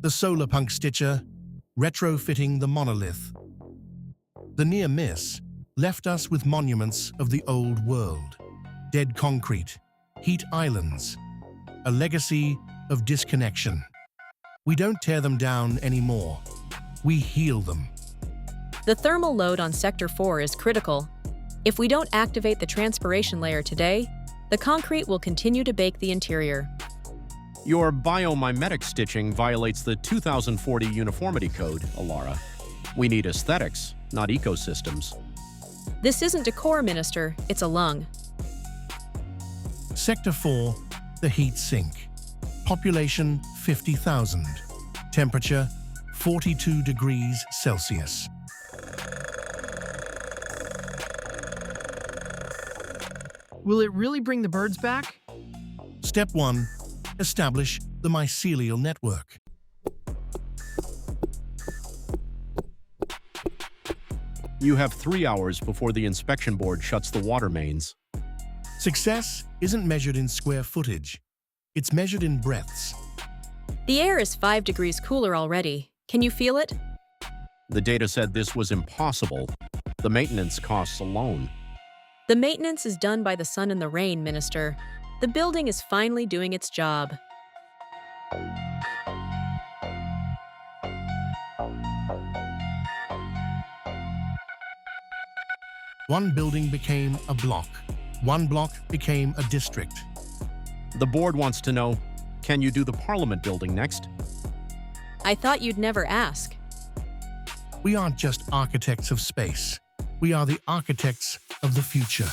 The solarpunk stitcher, retrofitting the monolith. The near miss left us with monuments of the old world, dead concrete, heat islands, a legacy of disconnection. We don't tear them down anymore. We heal them. The thermal load on Sector 4 is critical. If we don't activate the transpiration layer today, the concrete will continue to bake the interior. Your biomimetic stitching violates the 2040 Uniformity Code, Alara. We need aesthetics, not ecosystems. This isn't decor, Minister, it's a lung. Sector 4, the heat sink. Population 50,000. Temperature 42 degrees Celsius. Will it really bring the birds back? Step 1. Establish the mycelial network. You have 3 hours before the inspection board shuts the water mains. Success isn't measured in square footage. It's measured in breaths. The air is 5 degrees cooler already. Can you feel it? The data said this was impossible. The maintenance costs alone. The maintenance is done by the sun and the rain, Minister. The building is finally doing its job. One building became a block. One block became a district. The board wants to know, can you do the Parliament building next? I thought you'd never ask. We aren't just architects of space. We are the architects of the future.